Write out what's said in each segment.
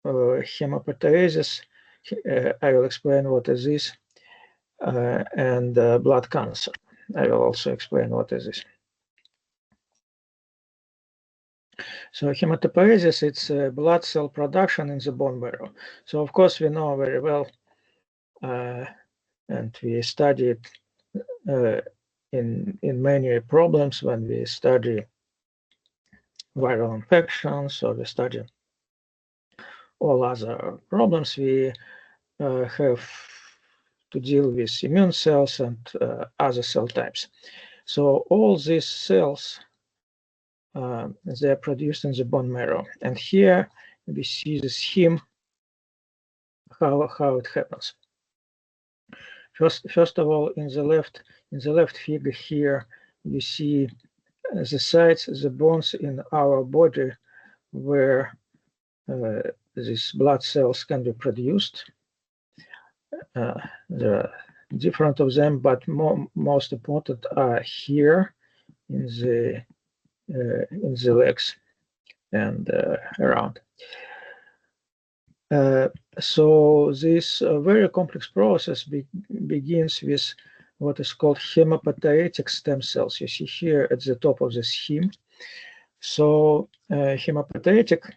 hemopоэзис. I will explain what is this, and blood cancer. I will also explain what is this. So hematopoiesis, it's blood cell production in the bone marrow. So of course we know very well, and we studied in many problems when we study viral infections or we study all other problems. We have to deal with immune cells and other cell types. So all these cells, they are produced in the bone marrow. And here we see the scheme, how it happens. First of all, in the left figure here, you see the sites, the bones in our body where these blood cells can be produced. There are different of them, but most important are here in the legs and around. So this very complex process begins with what is called hematopoietic stem cells. You see here at the top of the scheme. So hematopoietic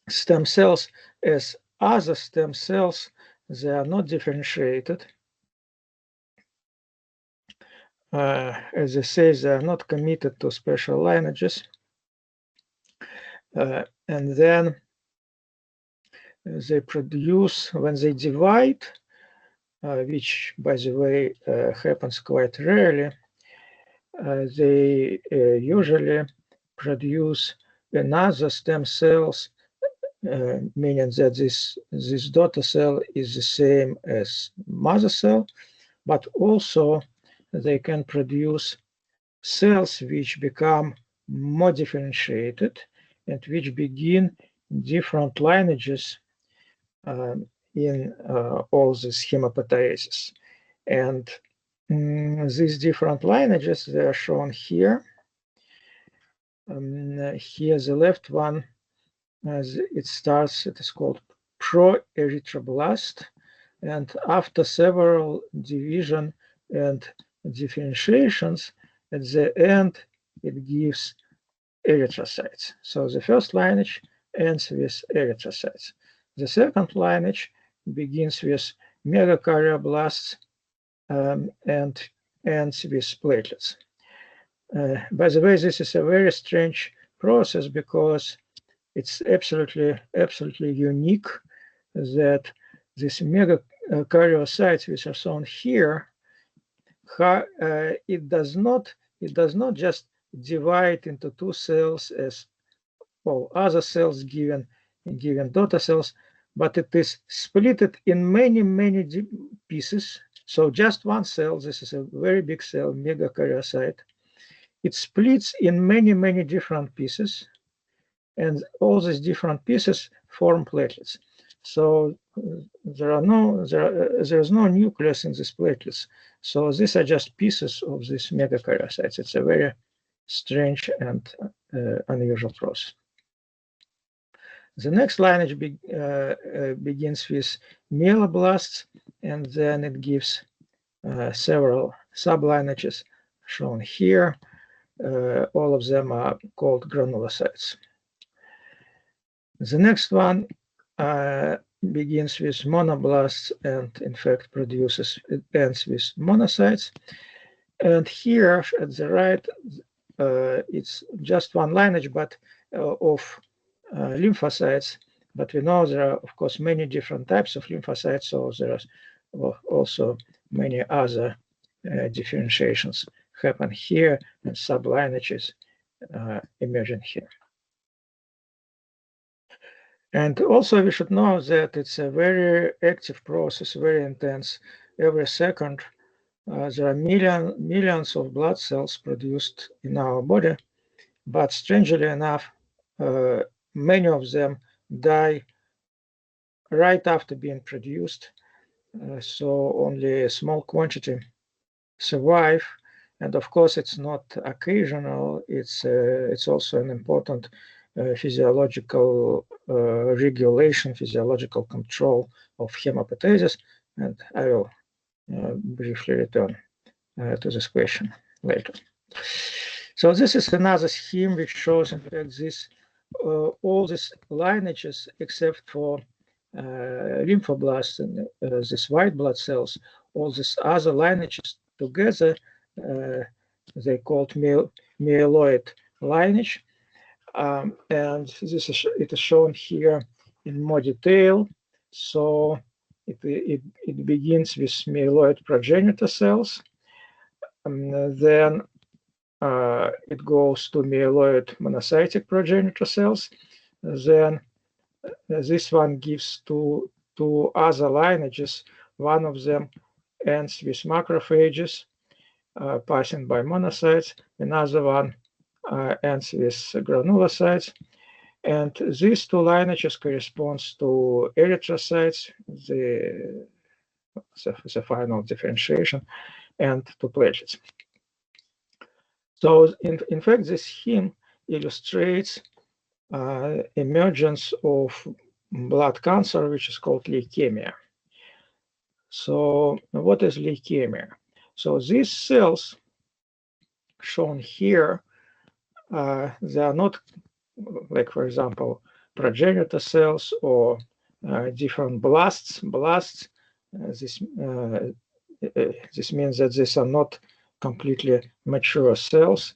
stem cells, as other stem cells, they are not differentiated. As I say, they are not committed to special lineages. And then they produce, when they divide, which, by the way, happens quite rarely, they usually produce another stem cells, meaning that this daughter cell is the same as mother cell, but also they can produce cells which become more differentiated and which begin different lineages in all these hematopoiesis. And these different lineages, they are shown here. Here the left one, as it starts, it is called pro-erythroblast, and after several division and differentiations, at the end it gives erythrocytes. So the first lineage ends with erythrocytes. The second lineage begins with megakaryoblast and ends with platelets. By the way, this is a very strange process because it's absolutely unique that these megakaryocytes, which are shown here, it does not just divide into two cells as all other cells given daughter cells, but it is split in many pieces. So just one cell, this is a very big cell, megakaryocyte. It splits in many different pieces, and all these different pieces form platelets. So there's no nucleus in these platelets. So these are just pieces of these megakaryocytes. It's a very strange and unusual process. The next lineage begins with myeloblasts, and then it gives several sublineages shown here. All of them are called granulocytes. The next one begins with monoblasts and in fact it ends with monocytes. And here at the right, it's just one lineage, but of lymphocytes. But we know there are, of course, many different types of lymphocytes, so there are also many other differentiations happen here, and sublineages emerging here. And also we should know that it's a very active process, very intense. Every second, there are millions of blood cells produced in our body, but strangely enough, many of them die right after being produced. So only a small quantity survive. And of course, it's not occasional. It's also an important physiological regulation, physiological control of hemopоэзис, and I will briefly return to this question later. So this is another scheme which shows, in fact, this all these lineages except for lymphoblasts and these white blood cells, all these other lineages together, they called myeloid lineage, and this is it is shown here in more detail. So it begins with myeloid progenitor cells, and then it goes to myeloid monocytic progenitor cells. Then this one gives two other lineages. One of them ends with macrophages passing by monocytes. Another one ends with granulocytes. And these two lineages corresponds to erythrocytes, the final differentiation, and to platelets. So in fact, this scheme illustrates emergence of blood cancer, which is called leukemia. So what is leukemia? So these cells shown here, they are not, like, for example, progenitor cells or different blasts. This means that these are not completely mature cells.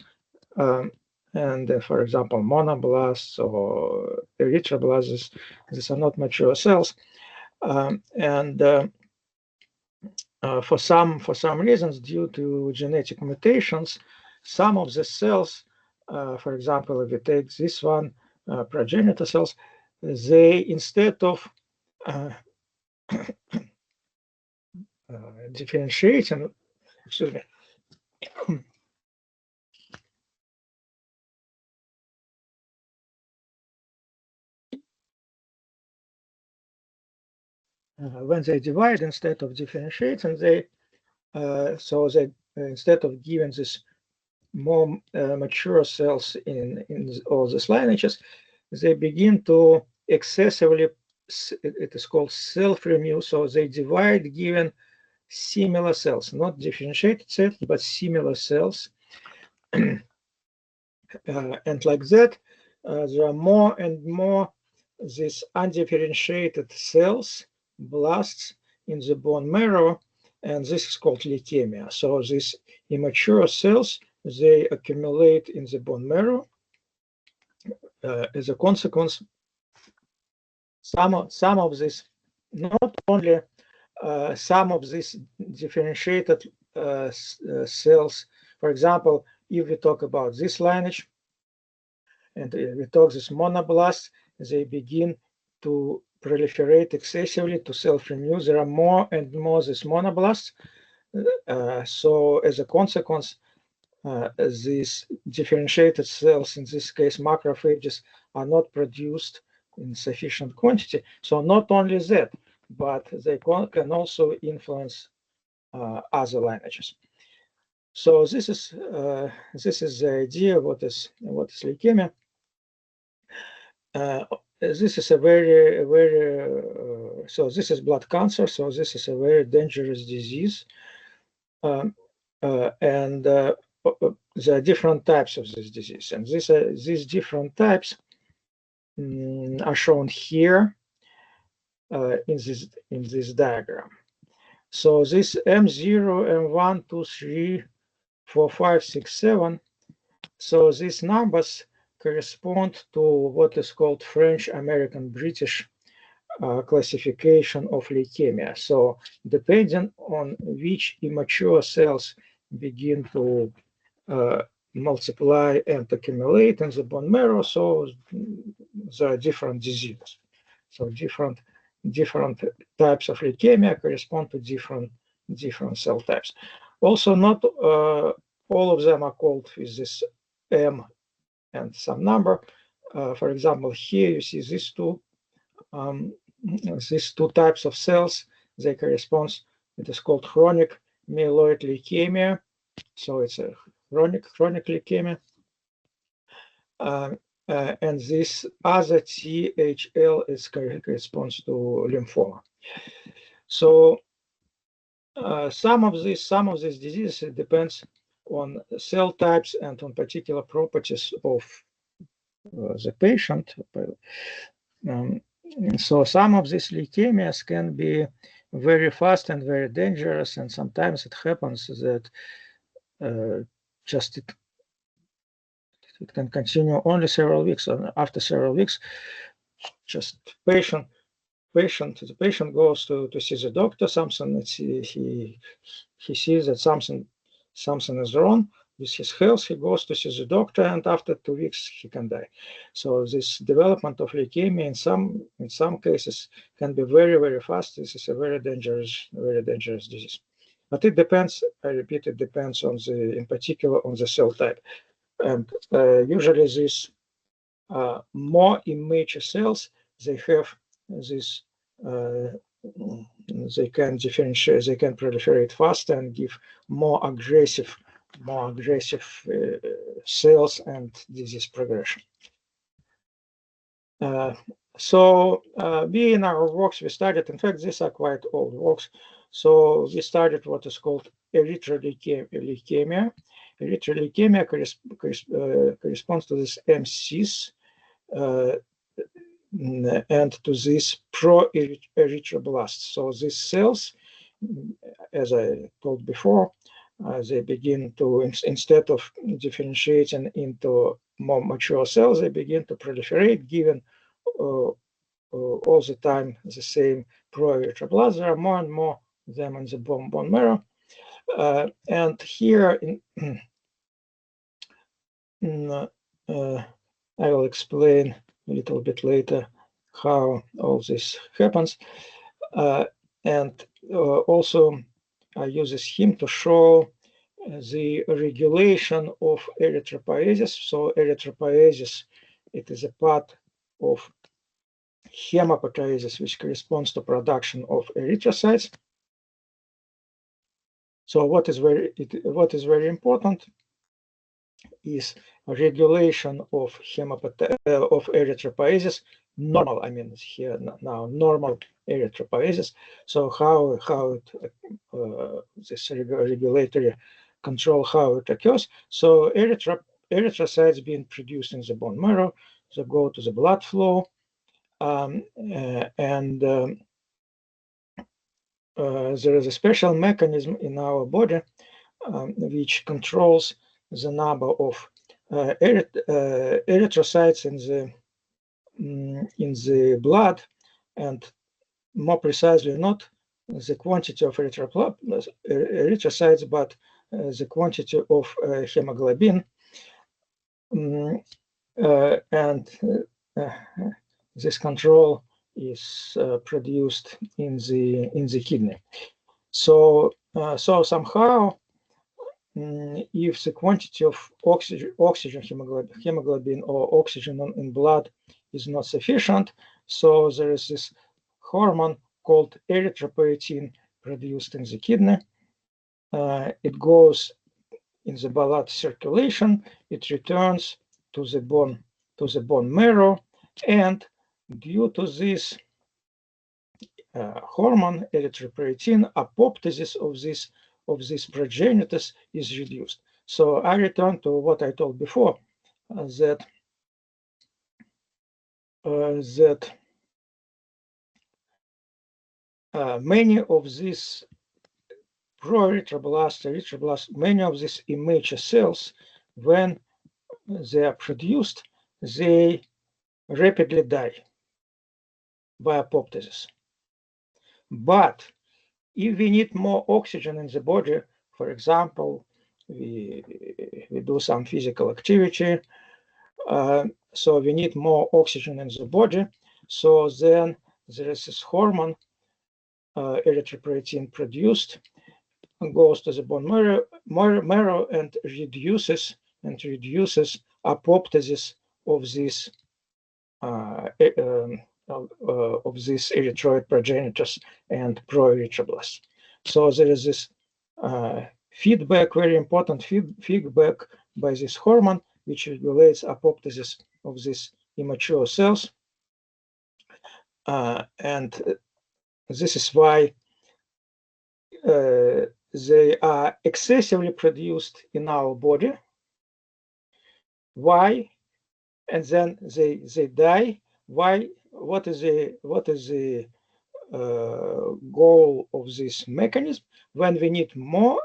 And for example, monoblasts or erythroblasts, these are not mature cells. For some reasons, due to genetic mutations, some of the cells, for example, if we take this one, progenitor cells, they, instead of differentiating, excuse me, when they divide, instead of differentiating, they instead of giving this more mature cells in all these lineages, they begin to excessively, it is called self-renew, so they divide giving similar cells, not differentiated cells, but similar cells. And like that, there are more and more these undifferentiated cells, blasts, in the bone marrow, and this is called leukemia. So these immature cells, they accumulate in the bone marrow. As a consequence, some of this, not only some of these differentiated cells, for example, if we talk about this lineage, and we talk this monoblasts, they begin to proliferate excessively, to self-renew. There are more and more these monoblasts. So as a consequence, these differentiated cells, in this case macrophages, are not produced in sufficient quantity. So not only that, but they can also influence other lineages. So this is the idea of what is leukemia. This is a very so this is blood cancer. So this is a very dangerous disease, and there are different types of this disease, and these different types are shown here in this diagram. So this M0, M1, 2, 3, 4, 5, 6, 7. So these numbers correspond to what is called French, American, British classification of leukemia. So depending on which immature cells begin to multiply and accumulate in the bone marrow, so there are different diseases. So different types of leukemia correspond to different cell types. Also, not all of them are called with this M and some number. For example, here you see these two types of cells. They correspond. It is called chronic myeloid leukemia. So it's a chronic leukemia. and this other THL corresponds to lymphoma. So some of these diseases, it depends on cell types and on particular properties of the patient. So some of these leukemias can be very fast and very dangerous, and sometimes it happens that it can continue only several weeks, and after several weeks, just the patient goes to see the doctor. He sees that something is wrong with his health. He goes to see the doctor, and after 2 weeks he can die. So this development of leukemia in some cases can be very, very fast. This is a very dangerous disease. But it depends, I repeat, it depends on in particular on the cell type. And usually these more immature cells, they have this, they can differentiate, they can proliferate faster and give more aggressive cells and disease progression. So we in our works, we studied, in fact, these are quite old works. So we studied what is called erythroleukemia. Erythroleukemia corresponds to this MCs and to these pro-erythroblasts. So these cells, as I told before, they begin to, instead of differentiating into more mature cells, they begin to proliferate, given all the time the same pro-erythroblasts. There are more and more of them in the bone marrow. And here I will explain a little bit later how all this happens. And also I use this scheme to show the regulation of erythropoiesis. So erythropoiesis, it is a part of hemopоэзис, which corresponds to production of erythrocytes. So what is very important is regulation of erythropoiesis, normal, I mean here now, normal erythropoiesis. So how this regulatory control, how it occurs. So erythrocytes being produced in the bone marrow, they go to the blood flow, there is a special mechanism in our body which controls the number of erythrocytes in the blood, and more precisely not the quantity of erythrocytes, but the quantity of hemoglobin. This control is produced in the kidney. So somehow, if the quantity of oxygen hemoglobin or oxygen in blood is not sufficient, so there is this hormone called erythropoietin produced in the kidney. It goes in the blood circulation, it returns to the bone marrow, and due to this hormone erythropoietin, apoptosis of this progenitors is reduced. So I return to what I told before, that many of these erythroblasts, many of these immature cells, when they are produced, they rapidly die by apoptosis. But if we need more oxygen in the body, for example, we do some physical activity, so we need more oxygen in the body. So then there is this hormone, erythropoietin produced, and goes to the bone marrow and reduces apoptosis of this erythroid progenitors and pro-erythroblasts. So there is this feedback, very important feedback by this hormone, which regulates apoptosis these immature cells, and this is why they are excessively produced in our body. Why? And then they die. Why? What is the goal of this mechanism? When we need more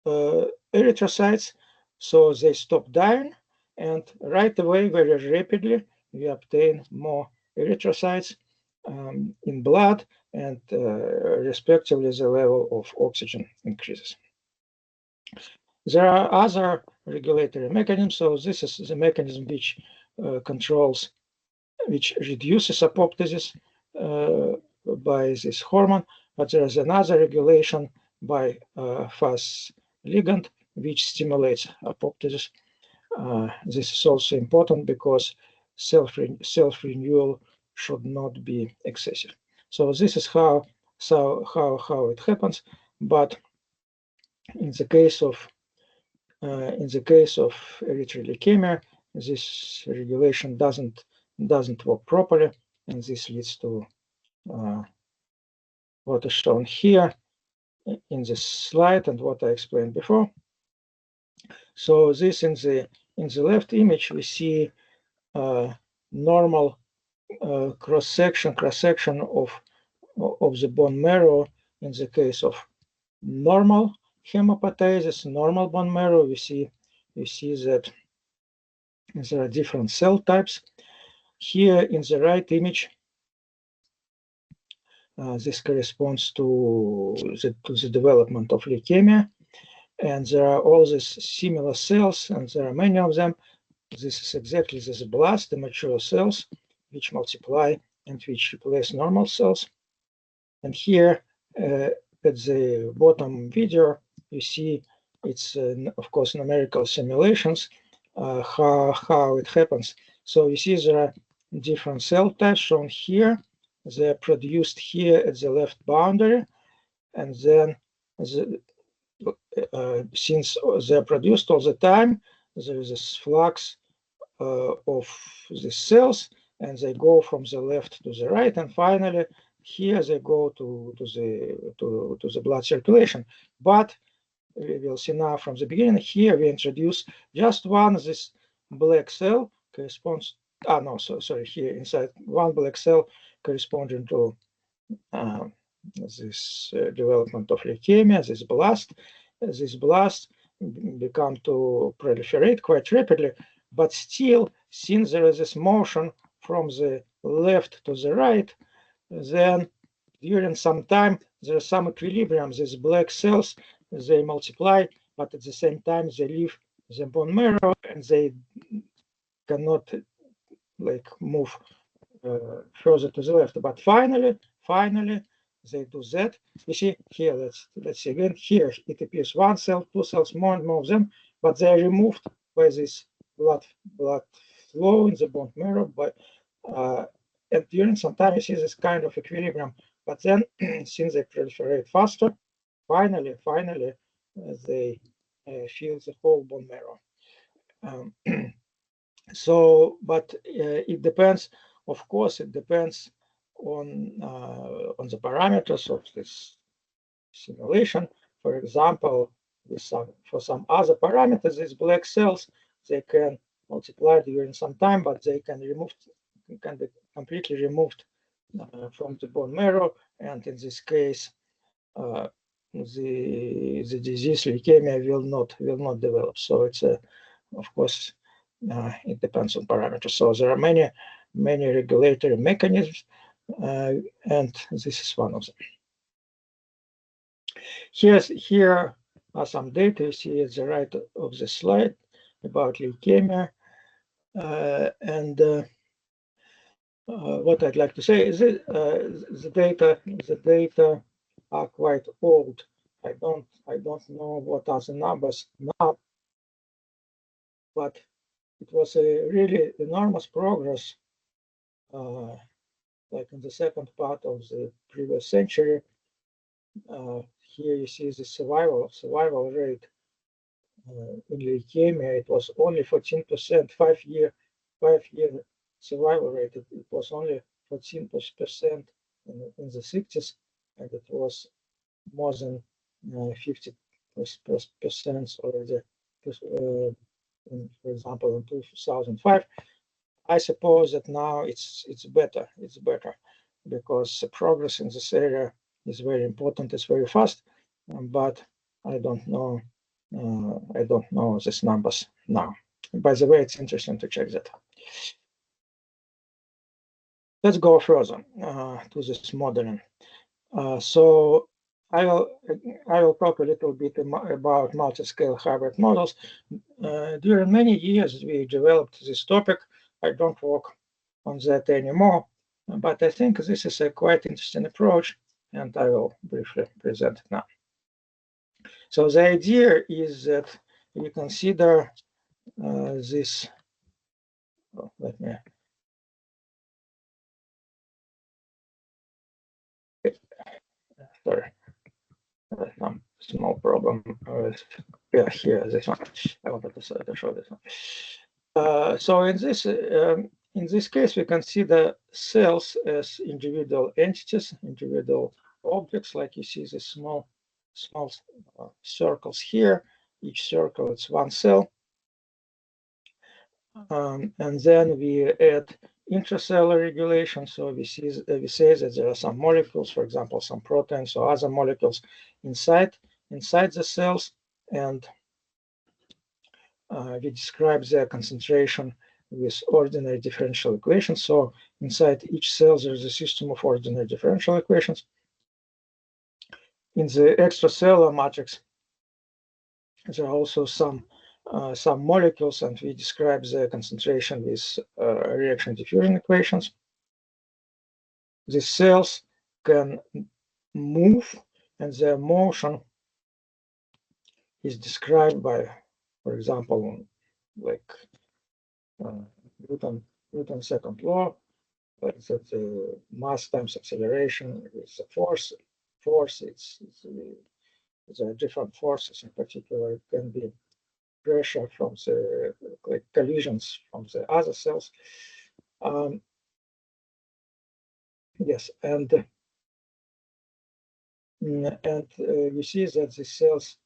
erythrocytes, so they stop dying, and right away, very rapidly, we obtain more erythrocytes in blood, and respectively, the level of oxygen increases. There are other regulatory mechanisms. So this is the mechanism which controls, which reduces apoptosis by this hormone, but there is another regulation by Fas ligand which stimulates apoptosis. This is also important because self-renewal should not be excessive. So this is how it happens. But in the case of erythroid leukemia, this regulation doesn't work properly, and this leads to what is shown here in this slide and what I explained before. So this in the left image we see normal cross section of the bone marrow. In the case of normal hemopatasis, normal bone marrow, we see that there are different cell types. Here in the right image, this corresponds to the development of leukemia, and there are all these similar cells, and there are many of them. This is exactly this blast, the mature cells, which multiply and which replace normal cells. And here at the bottom video, you see it's of course numerical simulations how it happens. So you see there are different cell types shown here. They're produced here at the left boundary, and then since they're produced all the time, there is this flux of the cells, and they go from the left to the right, and finally here they go to the blood circulation. But we will see now from the beginning, here we introduce just one this black cell corresponds, here inside one black cell corresponding to this development of leukemia, this blast become to proliferate quite rapidly, but still, since there is this motion from the left to the right, then during some time there is some equilibrium. These black cells, they multiply, but at the same time they leave the bone marrow, and they cannot like move further to the left. But finally they do that. You see here, let's see again. Here it appears one cell, two cells, more and more of them, but they are removed by this blood flow in the bone marrow. But and during some time you see this kind of equilibrium. But then, since they proliferate faster, finally they fill the whole bone marrow. So, but it depends. Of course, it depends on the parameters of this simulation. For example, for some other parameters, these black cells, they can multiply during some time, but they can be completely removed from the bone marrow, and in this case, the disease leukemia will not develop. So it's of course it depends on parameters. So there are many regulatory mechanisms, and this is one of them. Here are some data you see at the right of the slide about leukemia, and what I'd like to say is that the data are quite old. I don't know what are the numbers now, but it was a really enormous progress, like in the second part of the previous century. Here you see the survival rate in leukemia. It was only 14%, 5 5-year survival rate. It was only 14% in the 60s, and it was more than 50% already, for example, in 2005. I suppose that now it's better. It's better because the progress in this area is very important. It's very fast, but I don't know. I don't know these numbers now. By the way, it's interesting to check that. Let's go further to this modeling. So I will talk a little bit about multi-scale hybrid models. During many years, we developed this topic. I don't work on that anymore, but I think this is a quite interesting approach, and I will briefly present it now. So the idea is that we consider this. Oh, let me. Sorry, some small problem with here. This one. I wanted to show this one. So in this case, we consider cells as individual entities, individual objects, like you see the small circles here. Each circle is one cell. And then we add intracellular regulation. So we say that there are some molecules, for example, some proteins or other molecules inside the cells, and we describe their concentration with ordinary differential equations. So inside each cell, there is a system of ordinary differential equations. In the extracellular matrix, there are also some molecules, and we describe the concentration with reaction diffusion equations. The cells can move, and their motion is described by, for example, like Newton's second law, that the mass times acceleration is the force. There are different forces. In particular, it can be pressure from the collisions from the other cells. Yes, and you see that the cells,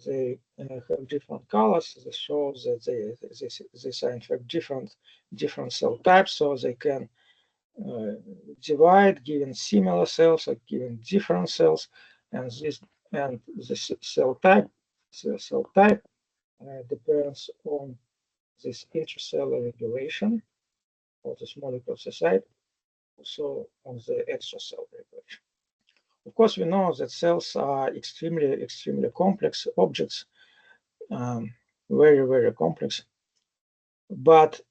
they have different colors. This shows that these are in fact different cell types, so they can divide given similar cells or given different cells, and this cell type depends on this intracellular regulation of this molecular side, also on the extracellular regulation. Of course, we know that cells are extremely complex objects, very complex. But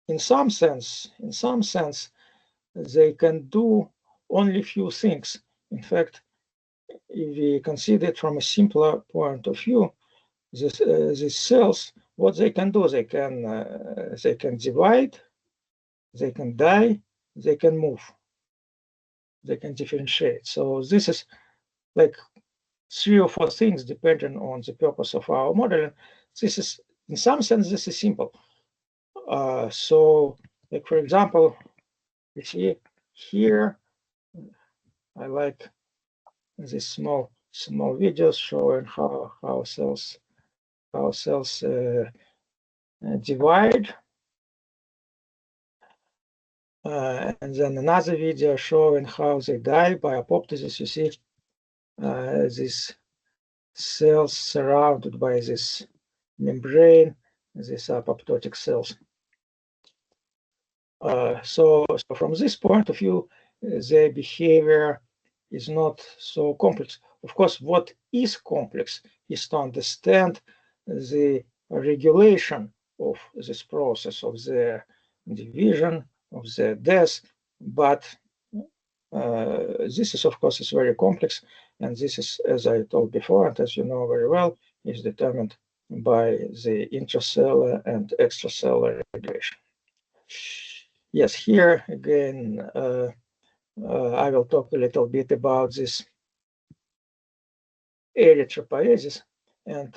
in some sense, they can do only few things. In fact, if we consider it from a simpler point of view, these cells, what they can do, they can divide, they can die, they can move, they can differentiate. So this is like 3 or 4 things depending on the purpose of our modeling. This is, in some sense, this is simple. So, like for example, you see here, I like these small videos showing how cells divide, and then another video showing how they die by apoptosis. You see these cells surrounded by this membrane. These are apoptotic cells. So from this point of view, their behavior is not so complex. Of course, what is complex is to understand the regulation of this process of the division, of the death. But this is, of course, is very complex, and this is, as I told before, and as you know very well, is determined by the intracellular and extracellular regulation. Yes, here again, I will talk a little bit about this erythropoiesis, and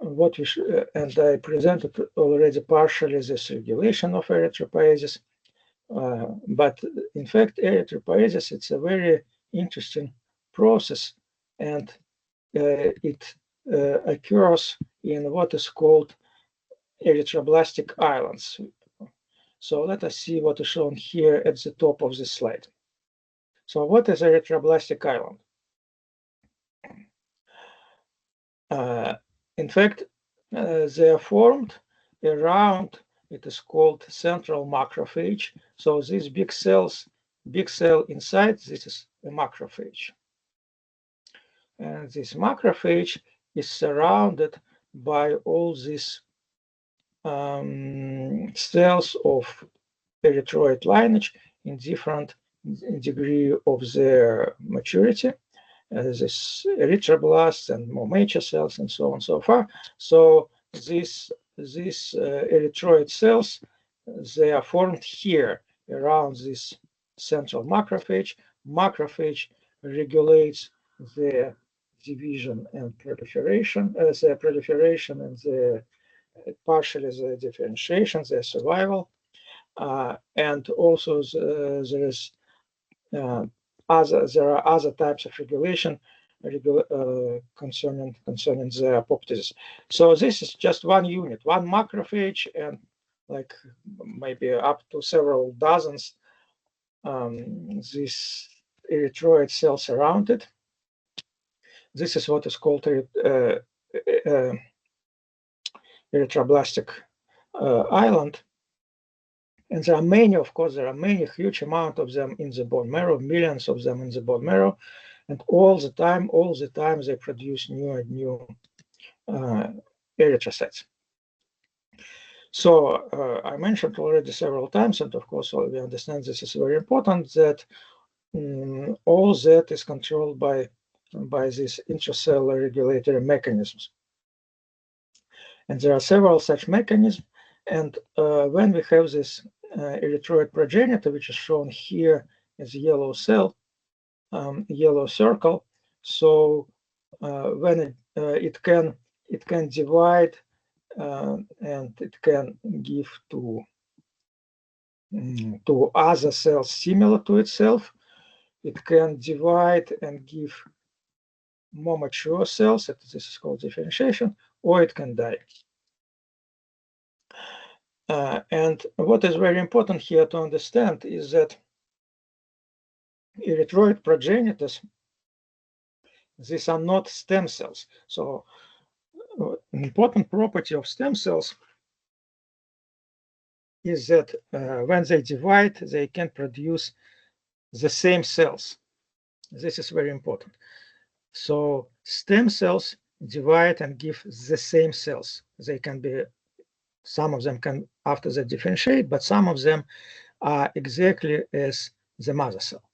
and I presented already partially this regulation of erythropoiesis. But in fact, erythropoiesis, it's a very interesting process, and it occurs in what is called erythroblastic islands. So let us see what is shown here at the top of this slide. So what is erythroblastic island? In fact, they are formed around, it is called central macrophage. So these big cell inside, this is a macrophage. And this macrophage is surrounded by all these cells of erythroid lineage in different degree of their maturity. This erythroblasts and more mature cells and so on and so forth. So these erythroid cells, they are formed here around this central macrophage. Macrophage regulates the division and proliferation, the proliferation and the partially the differentiation, the survival, and also there are other types of regulation concerning the apoptosis. So this is just one unit, one macrophage, and like maybe up to several dozens these erythroid cells around it. This is what is called erythroblastic island. And there are many, of course, there are many, huge amount of them in the bone marrow, millions of them in the bone marrow, and all the time they produce new and new erythrocytes. So I mentioned already several times, and of course we understand this is very important, that all that is controlled by these intracellular regulatory mechanisms. And there are several such mechanisms. And when we have this erythroid progenitor, which is shown here as a yellow cell, yellow circle, so when it can divide and it can give to other cells similar to itself. It can divide and give more mature cells, this is called differentiation, or it can die. And what is very important here to understand is that erythroid progenitors, these are not stem cells. So an important property of stem cells is that when they divide, they can produce the same cells. This is very important. So stem cells divide and give the same cells. They can be, some of them can after they differentiate, but some of them are exactly as the mother cell.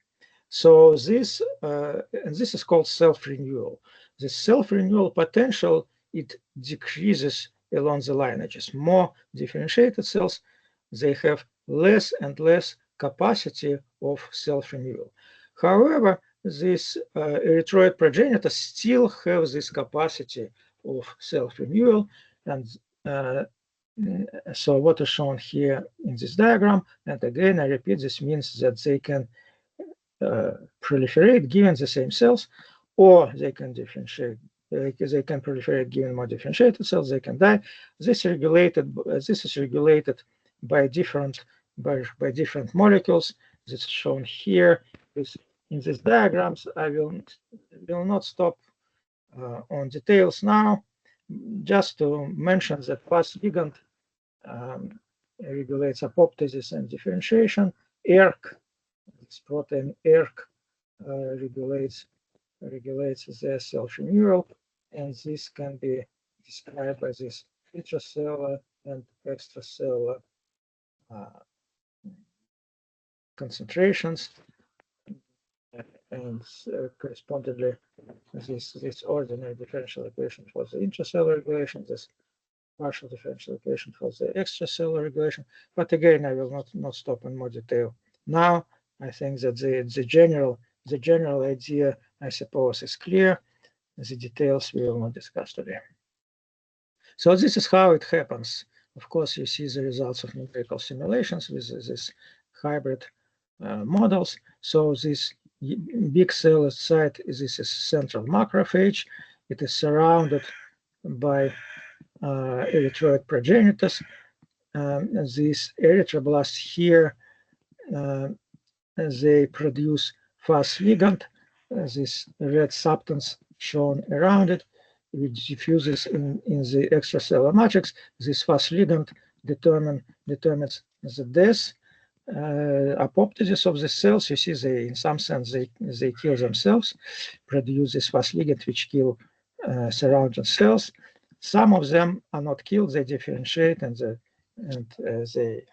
So this and this is called self-renewal. The self-renewal potential, it decreases along the lineages. More differentiated cells, they have less and less capacity of self-renewal. However, these erythroid progenitors still have this capacity of self-renewal, and so what is shown here in this diagram, and again I repeat, this means that they can proliferate given the same cells, or they can differentiate. They can proliferate given more differentiated cells. They can die. This is regulated by different molecules. This is shown here. In these diagrams, I will not stop on details now. Just to mention that Fas ligand regulates apoptosis and differentiation. ERK, this protein ERK, regulates the self-renewal, and this can be described by this intracellular and extracellular concentrations, and correspondingly this ordinary differential equation for the intracellular regulation, this partial differential equation for the extracellular regulation. But again, I will not stop in more detail now. I think that the general idea, I suppose, is clear. The details we will not discuss today. So this is how it happens. Of course, you see the results of numerical simulations with this hybrid models. So this big cell site is this central macrophage. It is surrounded by erythroid progenitors. These erythroblasts here, they produce Fas ligand, this red substance shown around it, which diffuses in the extracellular matrix. This Fas ligand determines the death, apoptosis of the cells. You see, they, in some sense, they kill themselves, produce this Fas ligand which kill surrounding cells. Some of them are not killed; they differentiate and they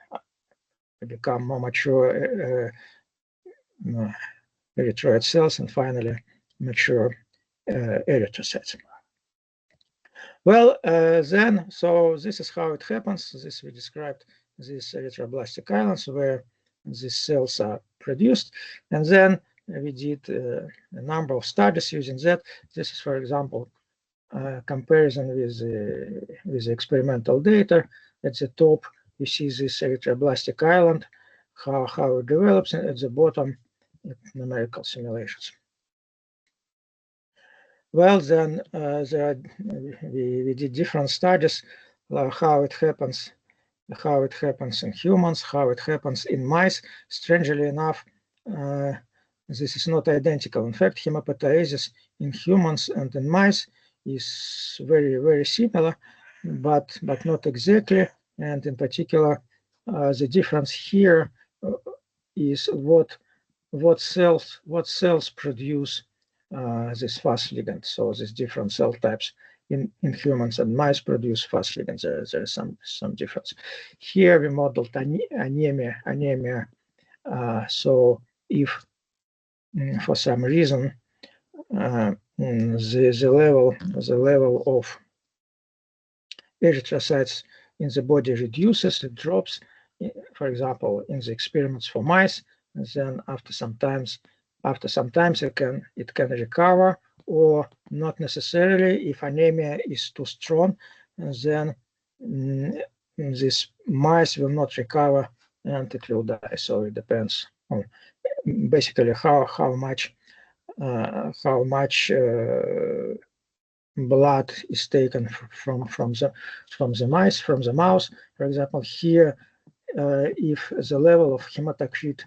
become more mature erythroid cells, and finally mature erythrocytes. Well, then, so this is how it happens. This we described these erythroblastic islands where these cells are produced, and then we did a number of studies using that. This is, for example, comparison with the experimental data. At the top, you see this erythroblastic island, how it develops, and at the bottom, numerical simulations. Well, then we did different studies, how it happens in humans, how it happens in mice. Strangely enough, this is not identical. In fact, hemopоэзис in humans and in mice is very, very similar, but not exactly. And in particular, the difference here is what cells produce this Fas ligand. So these different cell types in humans and mice produce Fas ligand. There is some difference. Here we modeled anemia. So if for some reason the level of erythrocytes in the body reduces, it drops. For example, in the experiments for mice, then after some time it can recover, or not necessarily. If anemia is too strong, then these mice will not recover and it will die. So it depends on basically how much blood is taken from the mouse. For example, here, if the level of hematocrit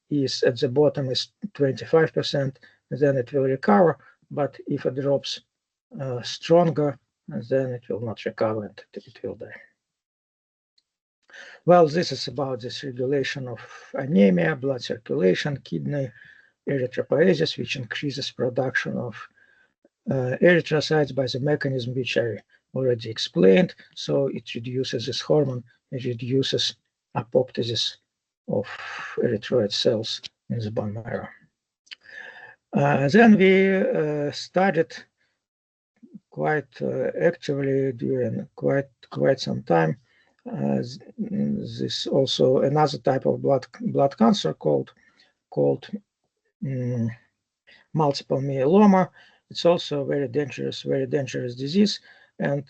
is at the bottom is 25%, then it will recover. But if it drops stronger, then it will not recover and it will die. Well, this is about this regulation of anemia, blood circulation, kidney erythropoiesis, which increases production of erythrocytes by the mechanism which I already explained. So it reduces this hormone, it reduces apoptosis of erythroid cells in the bone marrow. Then we studied quite actively during quite some time this also another type of blood cancer called multiple myeloma. It's also a very dangerous disease, and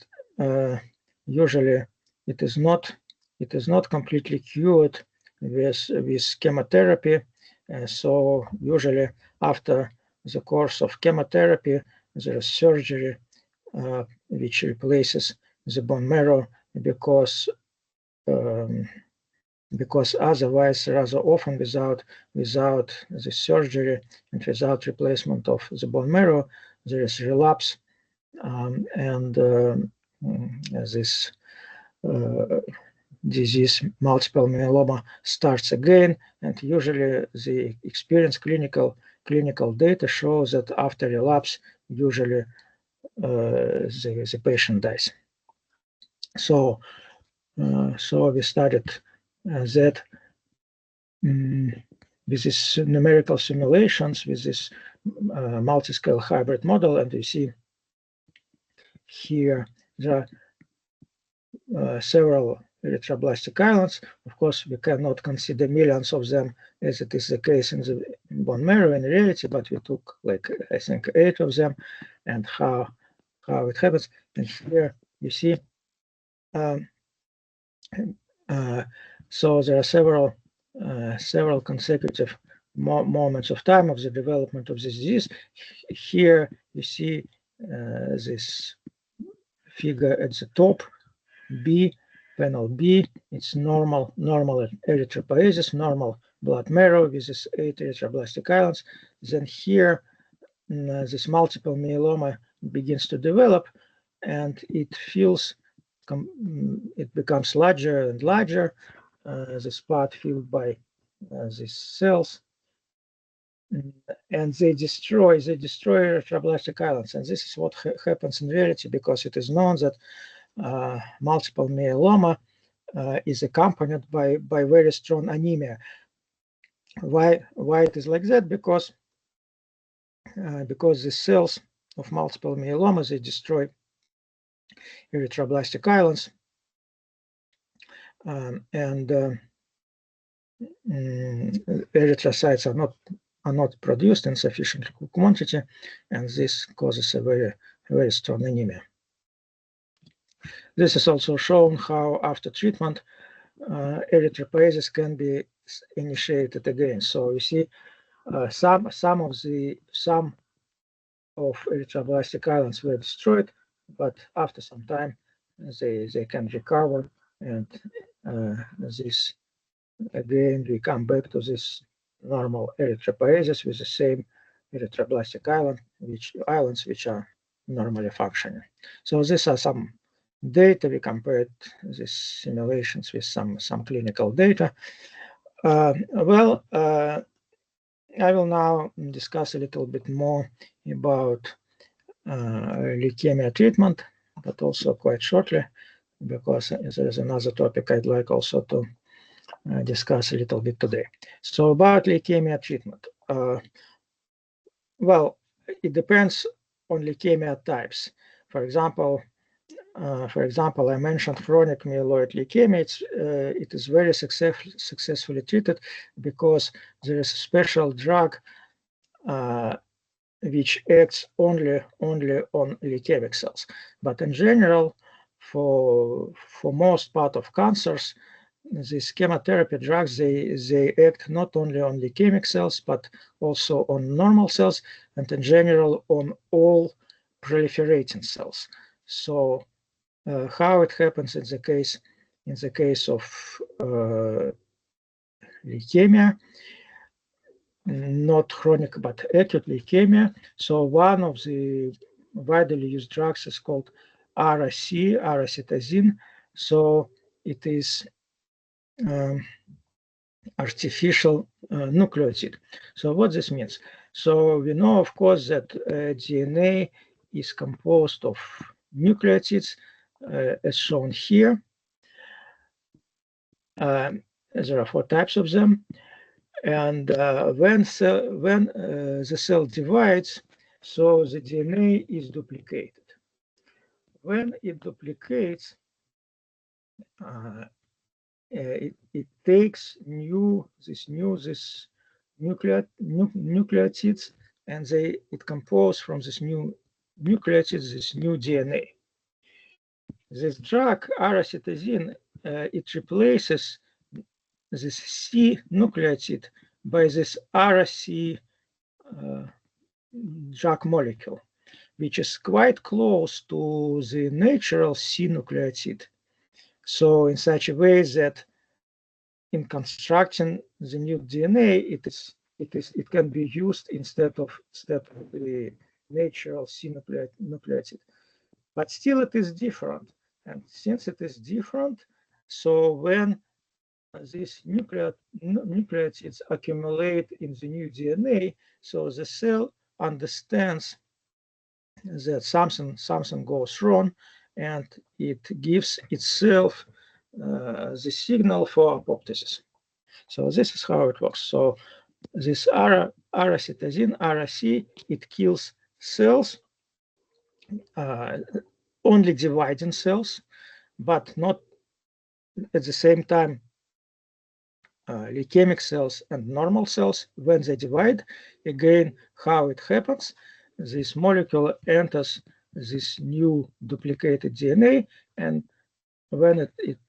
usually it is not completely cured with chemotherapy. So usually after the course of chemotherapy, there is surgery which replaces the bone marrow, because otherwise, rather often without the surgery and without replacement of the bone marrow, there is relapse, and this disease, multiple myeloma, starts again. And usually the experienced clinical data shows that after relapse, usually the patient dies. So we started that with these numerical simulations, with this multi-scale hybrid model, and you see here there are several erythroblastic islands. Of course, we cannot consider millions of them as it is the case in the bone marrow in reality, but we took, like, I think 8 of them, and how it happens. And here you see, so there are several consecutive moments of time of the development of this disease. Here you see this figure at the top, B, panel B. It's normal erythropoiesis, normal blood marrow with this 8 erythroblastic islands. Then here, this multiple myeloma begins to develop, and it becomes larger and larger. This part filled by these cells, and they destroy erythroblastic islands. And this is what happens in reality, because it is known that multiple myeloma is accompanied by very strong anemia. Why it is like that? Because the cells of multiple myeloma, they destroy erythroblastic islands, and erythrocytes are not produced in sufficient quantity, and this causes a very strong anemia. This is also shown how after treatment erythropoiesis can be initiated again. So you see some of erythroblastic islands were destroyed, but after some time they can recover, and this again we come back to this normal erythropoiesis with the same erythroblastic islands which are normally functioning. So these are some data. We compared these simulations with some clinical data. I will now discuss a little bit more about leukemia treatment, but also quite shortly, because there is another topic I'd like also to discuss a little bit today. So about leukemia treatment. Well, it depends on leukemia types. For example, I mentioned chronic myeloid leukemia. It is very successfully treated because there is a special drug which acts only on leukemic cells. But in general, for most part of cancers, these chemotherapy drugs, they act not only on leukemic cells, but also on normal cells, and in general on all proliferating cells. So how it happens in the case of leukemia, not chronic but acute leukemia. So one of the widely used drugs is called aracitazine. So it is artificial nucleotide. So what this means? So we know, of course, that DNA is composed of nucleotides, as shown here. There are 4 types of them, and when the cell divides, so the DNA is duplicated. When it duplicates, it takes these nucleotides, and it composes from this new nucleotides this new DNA. This drug aracitazine, it replaces this C nucleotide by this RC drug molecule, which is quite close to the natural C nucleotide. So in such a way that in constructing the new DNA, it can be used instead of the natural C nucleotide. But still it is different. And since it is different, so when these nucleotides accumulate in the new DNA, so the cell understands that something goes wrong, and it gives itself the signal for apoptosis. So this is how it works. So this aracitazine, RC, it kills cells, only dividing cells, but not at the same time leukemic cells and normal cells. When they divide, again, how it happens, this molecule enters this new duplicated DNA, and when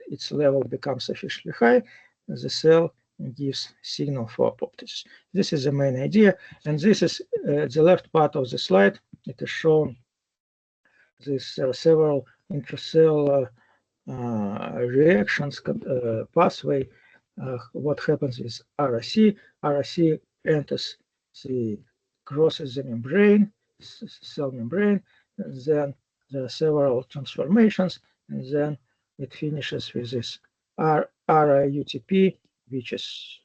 its level becomes sufficiently high, the cell gives signal for apoptosis. This is the main idea, and this is the left part of the slide. It is shown this several intracellular reactions pathway. What happens is RRC. RRC enters crosses the membrane, cell membrane, and then there are several transformations, and then it finishes with this RIUTP, which is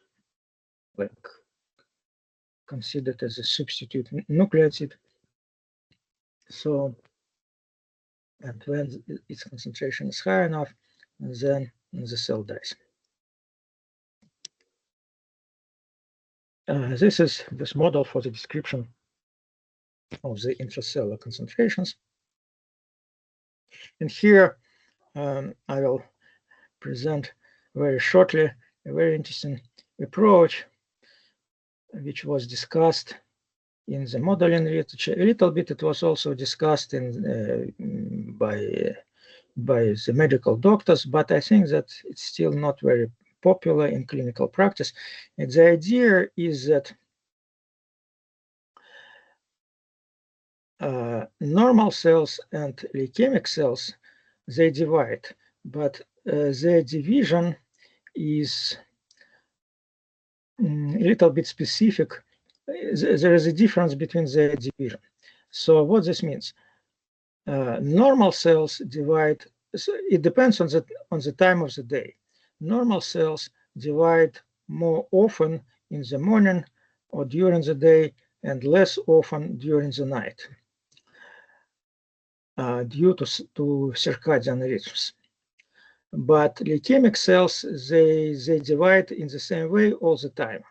like considered as a substitute nucleotide. So, and when its concentration is high enough, then the cell dies. This is this model for the description of the intracellular concentrations. And here I will present very shortly a very interesting approach which was discussed in the modeling literature. A little bit it was also discussed by the medical doctors, but I think that it's still not very popular in clinical practice. And the idea is that normal cells and leukemic cells, they divide, but their division is a little bit specific. There is a difference between their division. So what this means, normal cells divide, so it depends on the time of the day. Normal cells divide more often in the morning or during the day and less often during the night due to circadian rhythms. But leukemic cells, they divide in the same way all the time.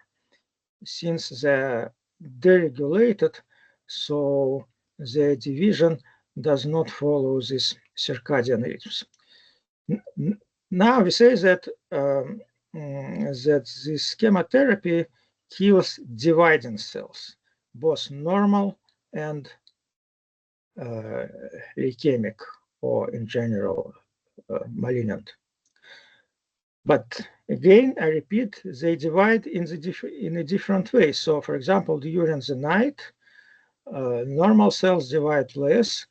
Since they're deregulated, so their division does not follow this circadian rhythms. Now we say that that this chemotherapy kills dividing cells, both normal and leukemic, or in general malignant. But again, I repeat, they divide in a different way. So, for example, during the night, normal cells divide less,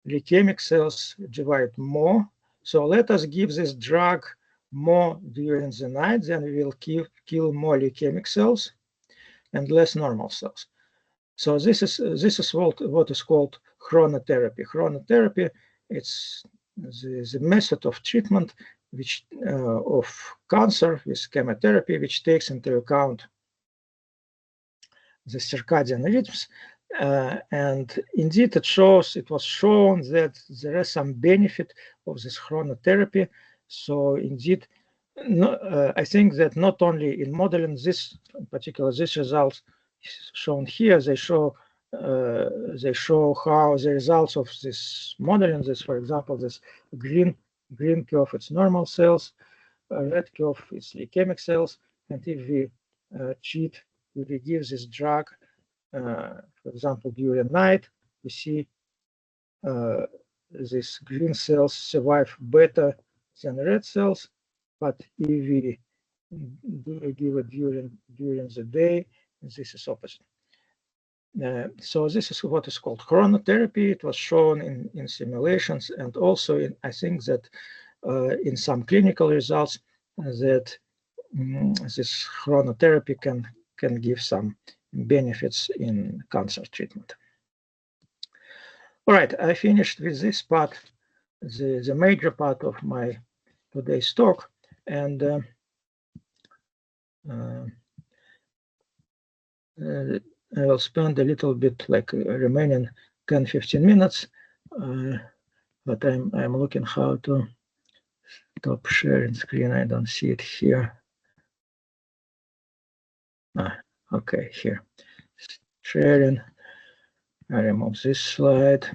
leukemic cells divide more. So let us give this drug more during the night, then we will kill more leukemic cells and less normal cells. So this is what is called chronotherapy. Chronotherapy, it's the method of treatment which of cancer with chemotherapy, which takes into account the circadian rhythms. And indeed, it was shown that there is some benefit of this chronotherapy. So indeed, I think that not only in modeling this results shown here, they show how the results of this modeling, this, for example, this green curve, it's normal cells, red curve is leukemic cells, and if we treat, we give this drug, for example, during night, we see these green cells survive better than red cells, but if we give it during the day, this is opposite. So this is what is called chronotherapy. It was shown in simulations, and also I think that in some clinical results that this chronotherapy can give some benefits in cancer treatment. All right, I finished with this part, the major part of my today's talk, and I will spend a little bit, like remaining 10-15 minutes, but I'm looking how to stop sharing screen. I don't see it here. Okay, here. Sharing. I remove this slide.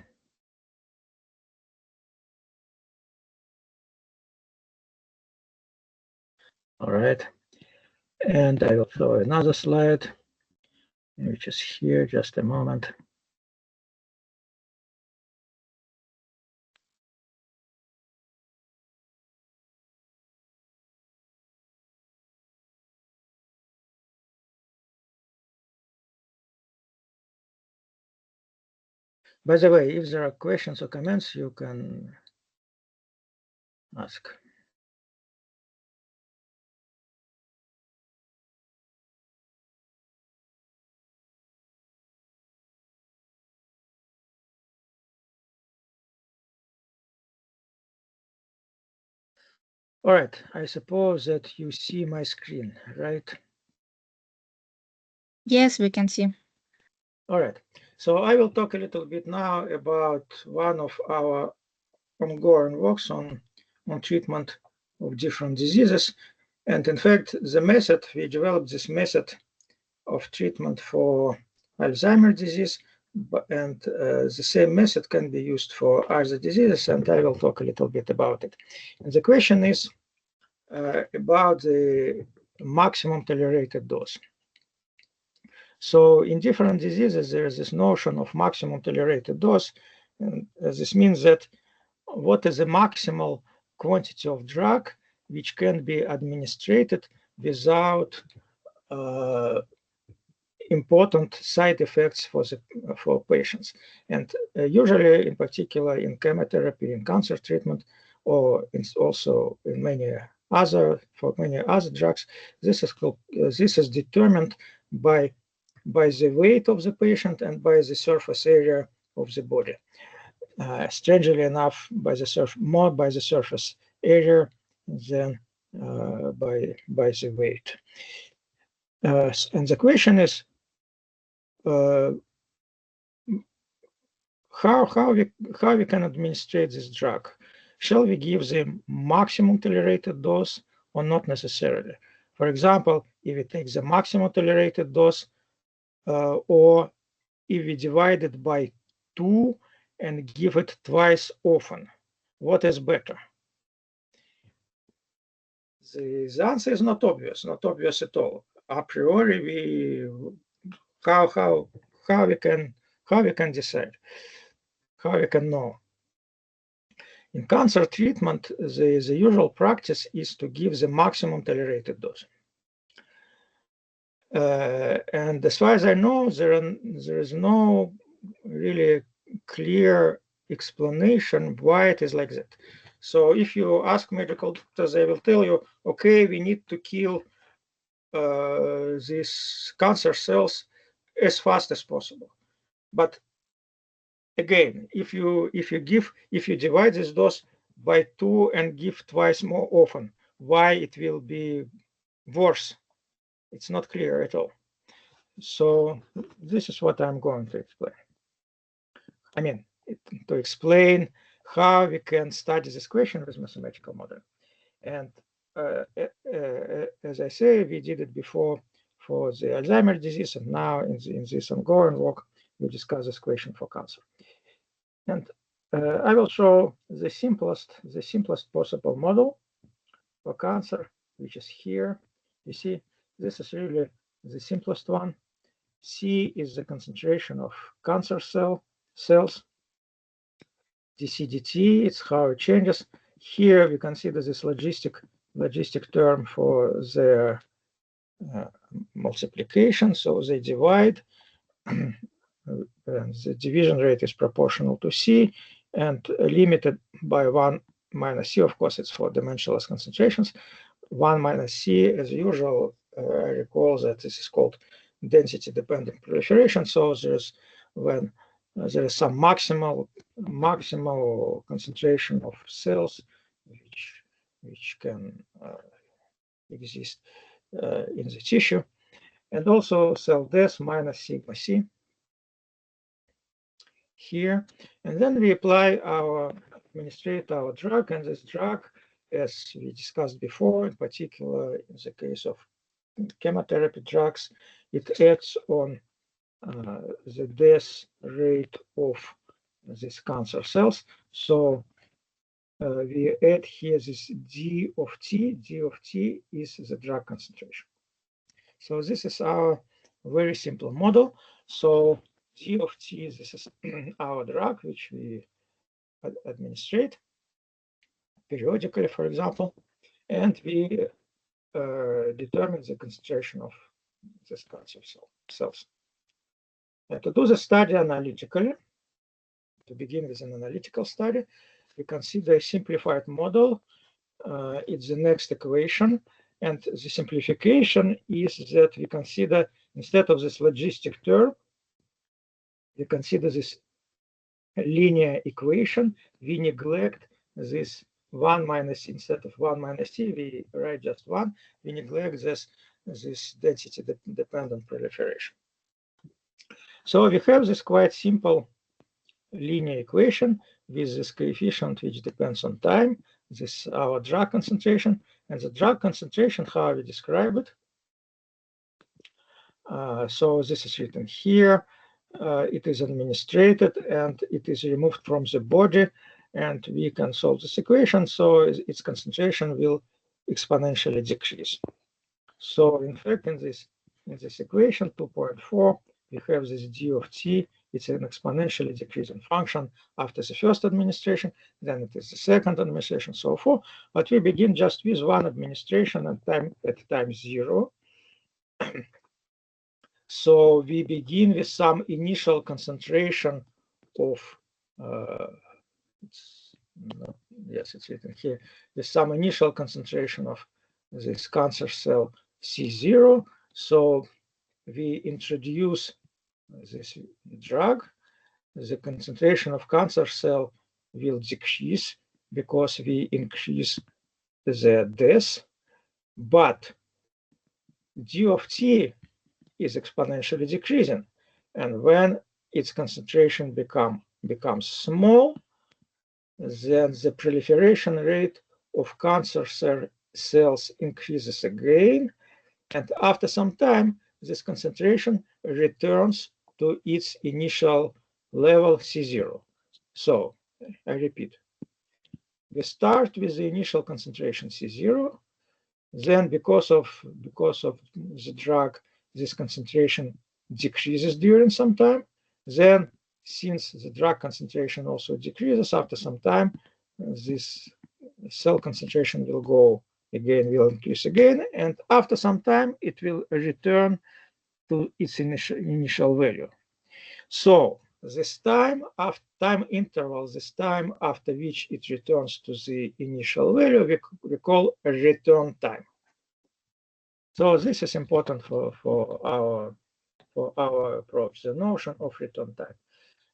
All right. And I will show another slide, which is here. Just a moment. By the way, if there are questions or comments, you can ask. All right, I suppose that you see my screen, right? Yes, we can see. All right, so I will talk a little bit now about one of our ongoing works on treatment of different diseases. And in fact, the method, we developed this method of treatment for Alzheimer's disease, and the same method can be used for other diseases, and I will talk a little bit about it. And the question is about the maximum tolerated dose. So in different diseases, there is this notion of maximum tolerated dose, and this means that what is the maximal quantity of drug which can be administered without important side effects for patients. And usually, in particular, in chemotherapy, in cancer treatment, or also in many other drugs, this is determined by the weight of the patient and by the surface area of the body. Strangely enough, more by the surface area than by the weight. And the question is, how we can administer this drug? Shall we give the maximum tolerated dose or not necessarily? For example, if we take the maximum tolerated dose, or if we divide it by 2 and give it twice often, what is better? The answer is not obvious at all. A priori, how we can decide, how we can know. In cancer treatment, the usual practice is to give the maximum tolerated dose. And as far as I know, there is no really clear explanation why it is like that. So if you ask medical doctors, they will tell you, okay, we need to kill these cancer cells as fast as possible. But again, if you divide this dose by 2 and give twice more often, why it will be worse? It's not clear at all. So this is what I'm going to explain. I mean, to explain how we can study this question with mathematical model. And as I say, we did it before for the Alzheimer's disease, and now in this ongoing work, we discuss this question for cancer. And I will show the simplest possible model for cancer, which is here. You see, this is really the simplest one. C is the concentration of cancer cells. dCdt, it's how it changes. Here we consider this logistic term for their multiplication, so they divide. And the division rate is proportional to C and limited by 1 minus C. Of course, it's for dimensionless concentrations. 1 minus C, as usual, I recall that this is called density-dependent proliferation. So there's when there is some maximal concentration of cells which can exist in the tissue, and also cell death minus sigma C here. And then we administrate our drug, and this drug, as we discussed before, in particular in the case of chemotherapy drugs, it acts on the death rate of these cancer cells. So we add here this D of T. D of T is the drug concentration. So this is our very simple model. So D of T, this is our drug, which we administrate periodically, for example, and we determine the concentration of this cancer cells. And to do the study analytically, to begin with an analytical study. We consider a simplified model. It's the next equation. And the simplification is that we consider, instead of this logistic term, we consider this linear equation. We neglect this 1 minus, instead of 1 minus t, we write just 1. We neglect this density dependent proliferation. So we have this quite simple linear equation with this coefficient which depends on time. This is our drug concentration, and the drug concentration, how we describe it. So this is written here. It is administered and it is removed from the body, and we can solve this equation. So its concentration will exponentially decrease. So in fact, in this equation 2.4, we have this d of t. It's an exponentially decreasing function after the first administration, then it is the second administration, so forth. But we begin just with one administration at time 0. So we begin with some initial concentration of, it's written here, with some initial concentration of this cancer cell C0. So we introduce this drug. The concentration of cancer cell will decrease because we increase the death, but d of t is exponentially decreasing, and when its concentration becomes small, then the proliferation rate of cancer cells increases again, and after some time this concentration returns to its initial level C0. So I repeat, we start with the initial concentration C0, then because of the drug, this concentration decreases during some time. Then, since the drug concentration also decreases after some time, this cell concentration will increase again, and after some time it will return to its initial value. So this time interval, this time after which it returns to the initial value, we call a return time. So this is important for our approach, the notion of return time.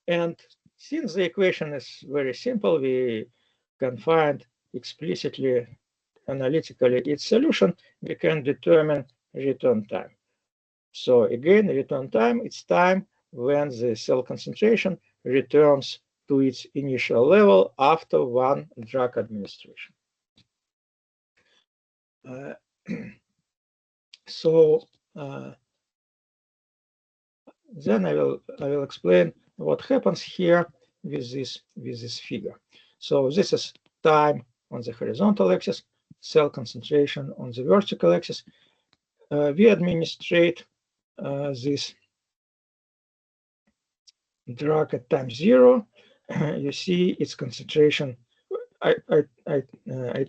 And since the equation is very simple, we can find explicitly, analytically its solution. We can determine return time. So again, return time, it's time when the cell concentration returns to its initial level after one drug administration. Then I will explain what happens here with this figure. So this is time on the horizontal axis, cell concentration on the vertical axis. We administrate this drug at time 0. You see its concentration. I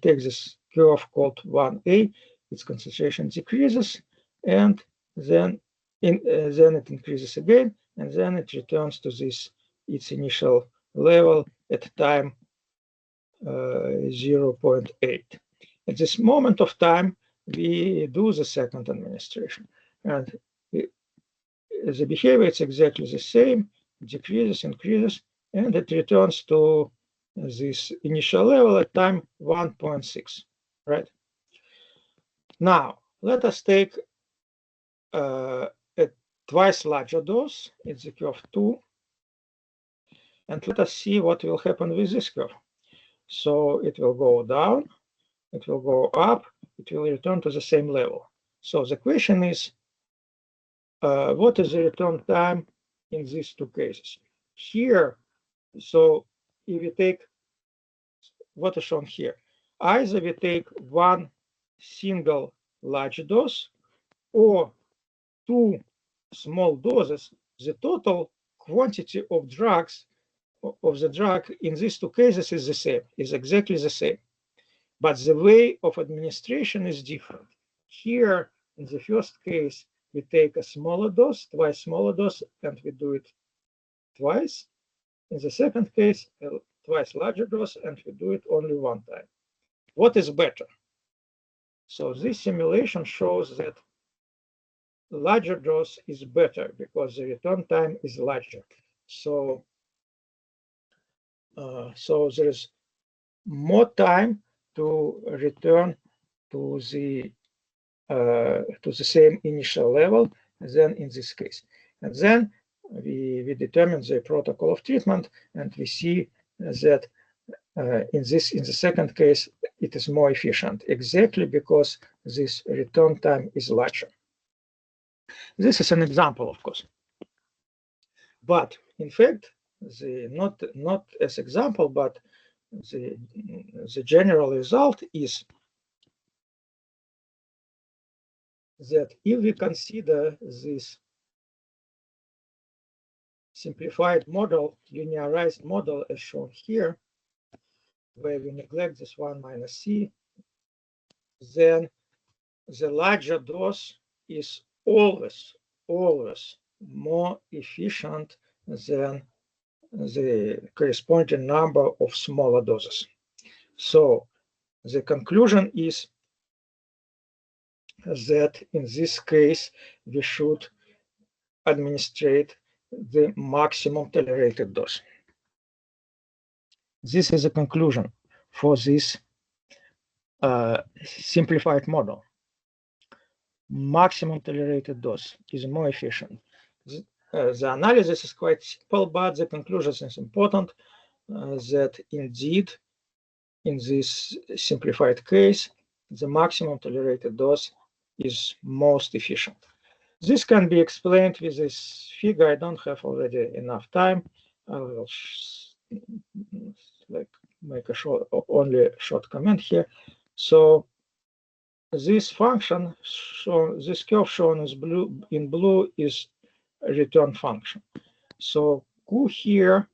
take this curve called 1a. Its concentration decreases, and then it increases again, and then it returns to its initial level at time 0.8. At this moment of time, we do the second administration, and the behavior is exactly the same, decreases, increases, and it returns to this initial level at time 1.6, right? Now, let us take a twice larger dose, it's the curve 2, and let us see what will happen with this curve. So it will go down, it will go up, it will return to the same level. So the question is, what is the return time in these two cases? Here, so if we take what is shown here, either we take one single large dose or two small doses, the total quantity of the drug in these two cases is the same, is exactly the same. But the way of administration is different. Here, in the first case, we take a smaller dose, twice smaller dose, and we do it twice. In the second case, a twice larger dose, and we do it only one time. What is better? So this simulation shows that larger dose is better because the return time is larger. So, so there is more time to return to the same initial level than in this case. And then we determine the protocol of treatment, and we see that in the second case it is more efficient, exactly because this return time is larger. This is an example, of course, but in fact, not as example, but the general result is that if we consider this simplified model, linearized model as shown here, where we neglect this 1 minus c, then the larger dose is always more efficient than the corresponding number of smaller doses. So the conclusion is that in this case we should administrate the maximum tolerated dose. This is a conclusion for this simplified model. Maximum tolerated dose is more efficient. The analysis is quite simple, but the conclusion is important that indeed in this simplified case, the maximum tolerated dose is most efficient. This can be explained with this figure. I don't have already enough time. I will make a only a short comment here. So this function, this curve shown in blue is a return function. So Q here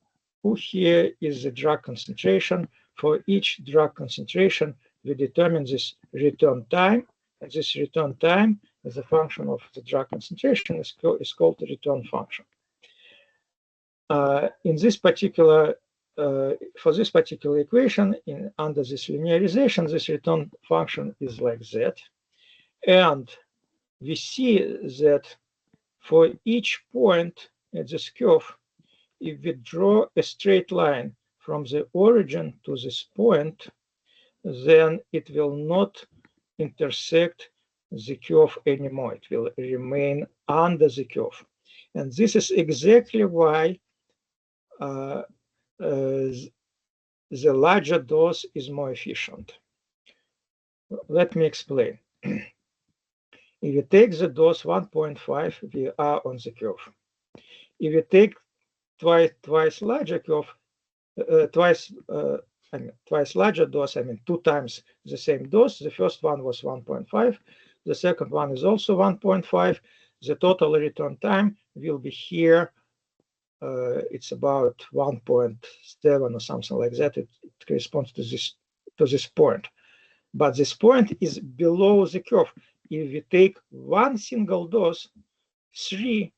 is the drug concentration. For each drug concentration, we determine this return time, and this return time as a function of the drug concentration is called the return function. In this particular, for this particular equation, under this linearization, this return function is like that, and we see that for each point at this curve, if we draw a straight line from the origin to this point, then it will not intersect the curve anymore. It will remain under the curve. And this is exactly why the larger dose is more efficient. Let me explain. If you take the dose 1.5, we are on the curve. If you take twice larger curve, twice larger dose, I mean 2 times the same dose. The first one was 1.5. The second one is also 1.5. The total return time will be here. It's about 1.7 or something like that. It corresponds to this point. But this point is below the curve. If we take one single dose, 3,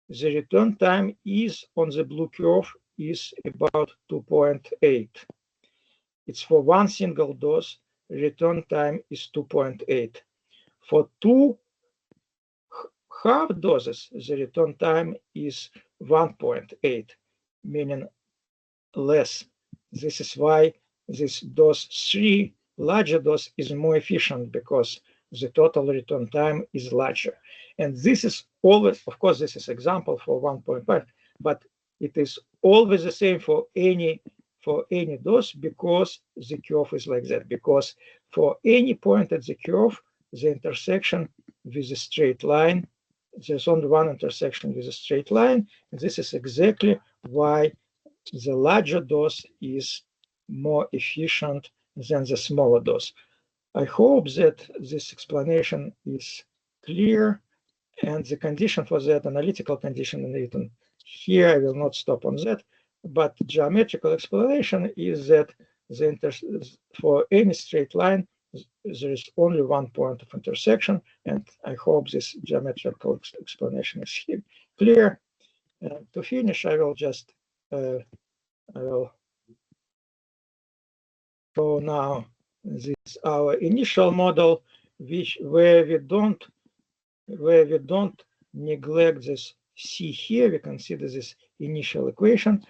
the return time is on the blue curve is about 2.8. It's for one single dose, return time is 2.8. For 2 half doses, the return time is 1.8, meaning less. This is why this dose 3, larger dose, is more efficient, because the total return time is larger. And this is always, of course, this is example for 1.5, but it is always the same for any dose, because the curve is like that. Because for any point at the curve, the intersection with a straight line, there's only one intersection with a straight line. And this is exactly why the larger dose is more efficient than the smaller dose. I hope that this explanation is clear, and the condition for that, analytical condition written here, I will not stop on that, but geometrical explanation is that for any straight line, there is only one point of intersection, and I hope this geometrical explanation is clear. To finish, I will just I will show now this our initial model, where we don't neglect this C here. We consider this initial equation.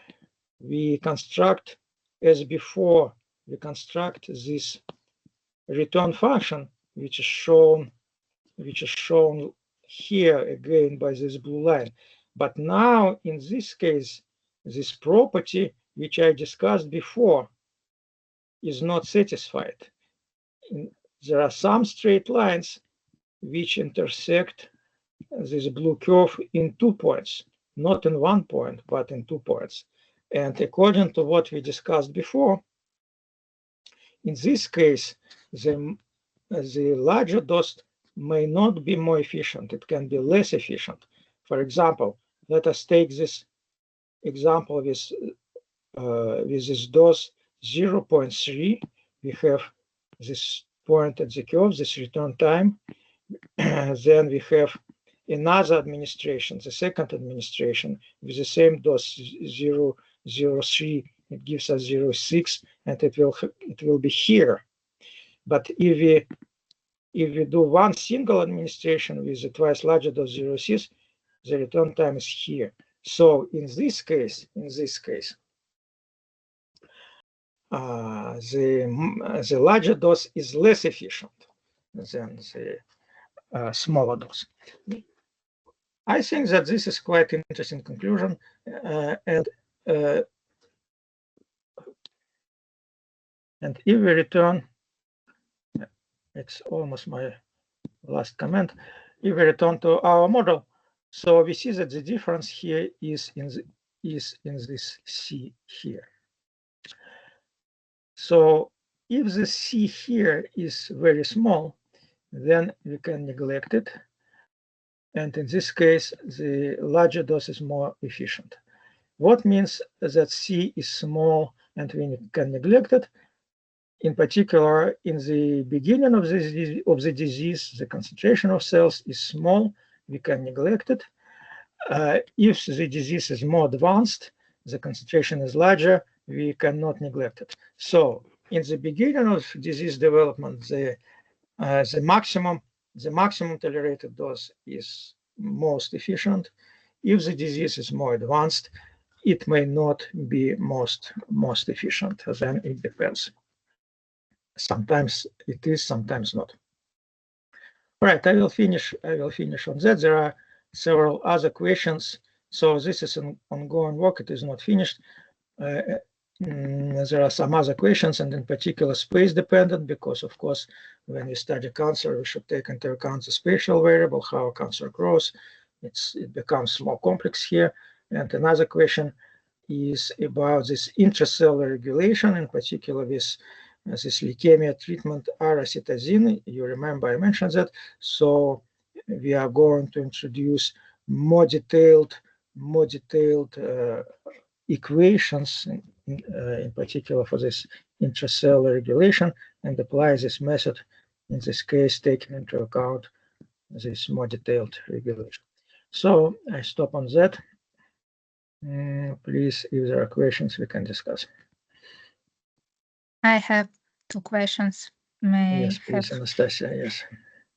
We construct, as before, we construct this return function, which is shown here again by this blue line. But now in this case, this property which I discussed before is not satisfied. There are some straight lines which intersect this blue curve in 2 points, not in 1 point, but in 2 points. And according to what we discussed before, in this case, the larger dose may not be more efficient. It can be less efficient. For example, let us take this example with this dose 0.3. We have this point at the curve, this return time. Then we have another administration, the second administration, with the same dose 0.03. It gives us 0.6, and it will be here. But if we do one single administration with a twice larger dose 0.6, the return time is here. So in this case, the larger dose is less efficient than the smaller dose. I think that this is quite an interesting conclusion, and if we return, it's almost my last comment. If we return to our model, so we see that the difference here is in this C here. So if the C here is very small, then we can neglect it. And in this case, the larger dose is more efficient. What means that C is small and we can neglect it? In particular, in the beginning of the disease, the concentration of cells is small, we can neglect it. If the disease is more advanced, the concentration is larger, we cannot neglect it. So in the beginning of disease development, the maximum tolerated dose is most efficient. If the disease is more advanced, it may not be most efficient. Then it depends. Sometimes it is, sometimes not. All right, I will finish on that. There are several other questions. So this is an ongoing work. It is not finished. There are some other questions, and in particular space dependent, because of course, when we study cancer, we should take into account the spatial variable, how cancer grows. It becomes more complex here. And another question is about this intracellular regulation, in particular with this leukemia treatment aracitazine. You remember I mentioned that. So we are going to introduce more detailed equations, in particular for this intracellular regulation, and apply this method, in this case, taking into account this more detailed regulation. So I stop on that. Please, if there are questions, we can discuss. I have 2 questions. Yes, please, Anastasia, yes.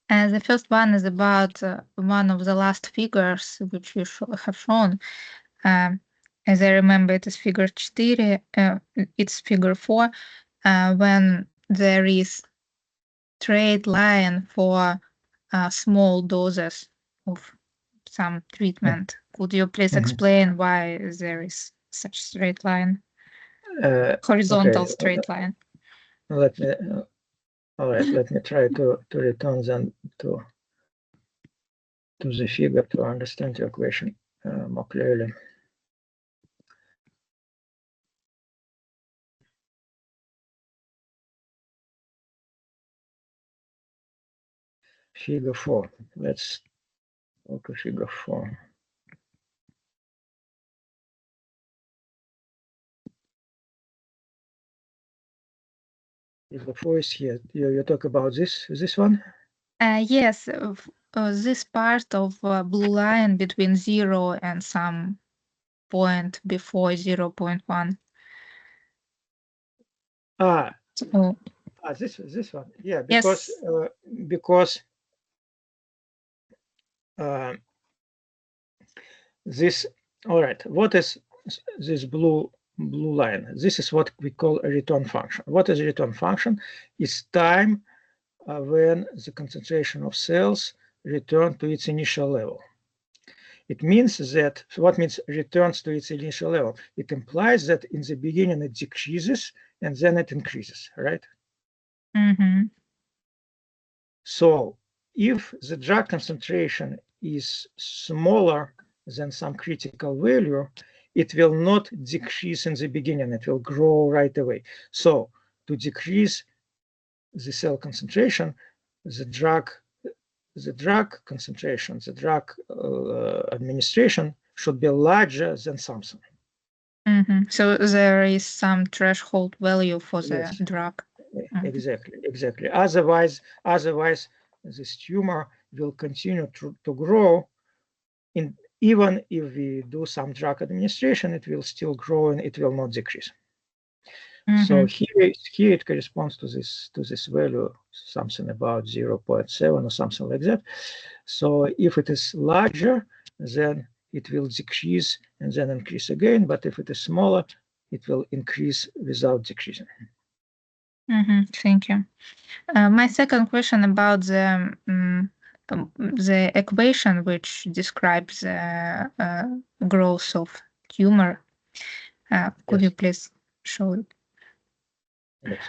The first one is about one of the last figures which you have shown. As I remember, it is figure 4. It's figure 4 when there is straight line for small doses of some treatment. Could you please explain why there is such straight line, horizontal straight line? Let me. All right. Let me try to return then to the figure to understand your question more clearly. Figure 4. Let's go to figure 4. Figure 4 is here. You talk about this one? Yes, this part of blue line between 0 and some point before 0.1. This one, yeah, because this, all right, what is this blue line? This is what we call a return function. What is a return function? It's time when the concentration of cells return to its initial level. It means that, what means returns to its initial level? It implies that in the beginning it decreases and then it increases, right? Mm-hmm. So if the drug concentration is smaller than some critical value, it will not decrease in the beginning, it will grow right away. So to decrease the cell concentration, the drug concentration, the drug administration should be larger than something. Mm-hmm. So there is some threshold value for the drug. Exactly. Otherwise, this tumor will continue to grow. Even if we do some drug administration, it will still grow and it will not decrease. Mm-hmm. So here it corresponds to this value, something about 0.7 or something like that. So if it is larger, then it will decrease and then increase again. But if it is smaller, it will increase without decreasing. Mm-hmm. Thank you. My second question about the equation which describes the growth of tumor. Could you please show it? Yes.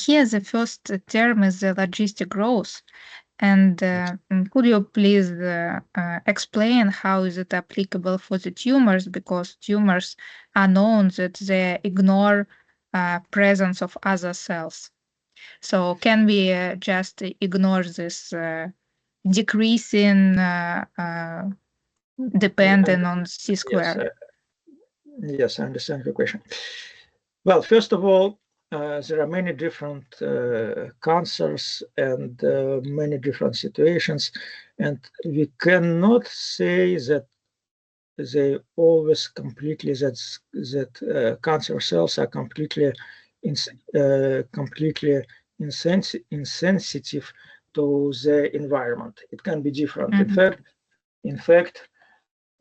Here, the first term is the logistic growth. And could you please explain how is it applicable for the tumors? Because tumors are known that they ignore presence of other cells. So can we just ignore this decreasing dependent on C squared? Yes, I understand your question. Well, first of all, there are many different cancers and many different situations, and we cannot say that they always completely that cancer cells are completely insensitive to the environment. It can be different. Mm-hmm. In fact,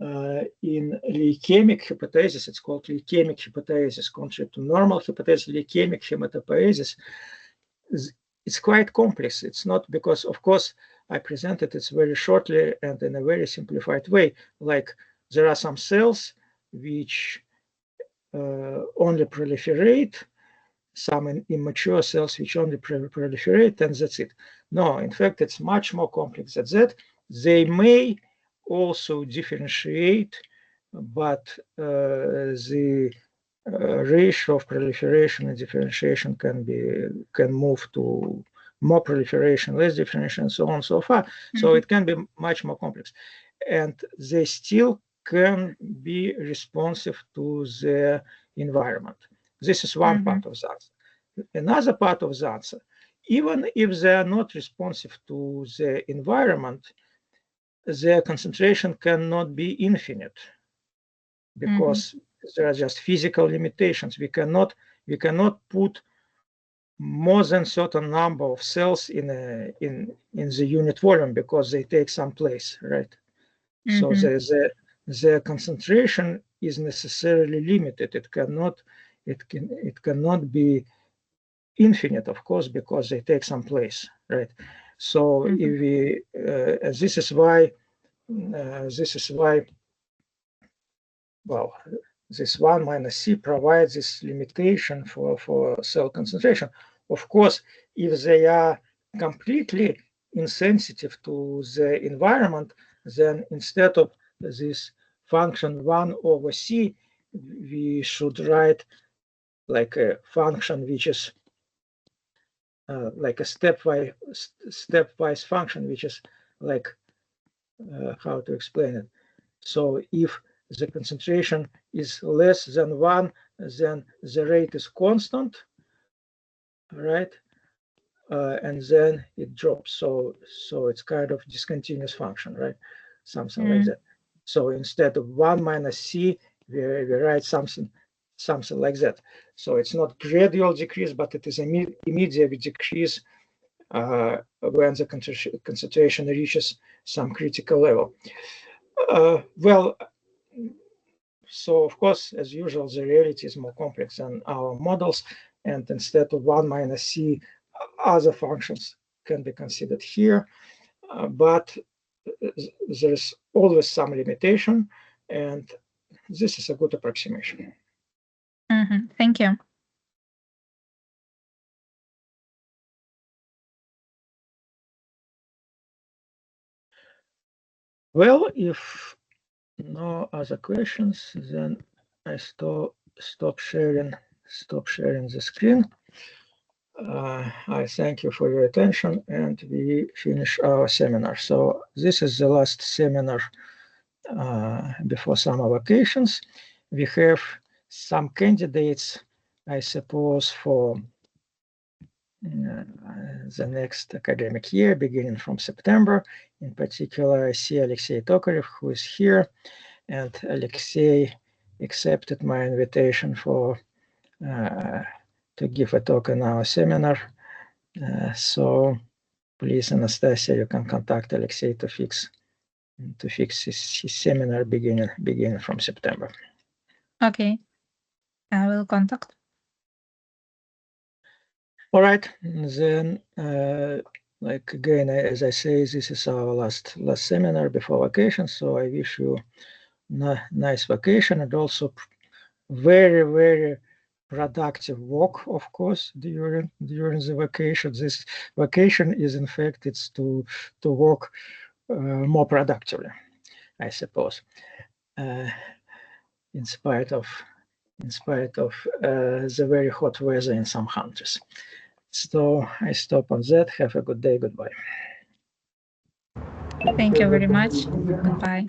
in leukemic hepatitis, it's called leukemic hepatitis, contrary to normal hepatitis, leukemic hematopoiesis. It's quite complex. It's not because, of course, I presented it very shortly and in a very simplified way. Like there are some cells which only proliferate, some immature cells which only proliferate, and that's it. No, in fact, it's much more complex than that. They may also differentiate, but the ratio of proliferation and differentiation can move to more proliferation, less differentiation, and so on and so far. Mm-hmm. So it can be much more complex, and they still can be responsive to the environment. This is one part of the answer. Another part of the answer, even if they are not responsive to the environment, their concentration cannot be infinite because there are just physical limitations. We cannot put more than certain number of cells in the unit volume because they take some place, right? So the concentration is necessarily limited. It cannot be infinite, of course, because they take some place, right? So if we this is why well, this 1 minus C provides this limitation for cell concentration. Of course, if they are completely insensitive to the environment, then instead of this function 1 over C, we should write like a function which is like a stepwise function, which is like how to explain it. So if the concentration is less than 1, then the rate is constant, right? And then it drops. So it's kind of discontinuous function, right? Something like that. So instead of 1 minus C, we write something something like that. So it's not gradual decrease, but it is immediate decrease when the concentration reaches some critical level. Well, so of course, as usual, the reality is more complex than our models, and instead of 1 minus c, other functions can be considered here, but there's always some limitation, and this is a good approximation. Thank you. Well, if no other questions, then I stop sharing the screen. I thank you for your attention, and we finish our seminar. So this is the last seminar before summer vacations. We have some candidates, I suppose, for the next academic year, beginning from September. In particular, I see Alexei Tokarev, who is here, and Alexei accepted my invitation for to give a talk in our seminar. So please, Anastasia, you can contact Alexei to fix his seminar beginning from September. Okay, I will contact. All right, then, like again, as I say, this is our last seminar before vacation. So I wish you nice vacation, and also very, very productive work, of course, during the vacation. This vacation is, in fact, it's to work more productively, I suppose, in spite of the very hot weather in some countries. So I stop on that. Have a good day. Goodbye. Thank you very much. Goodbye.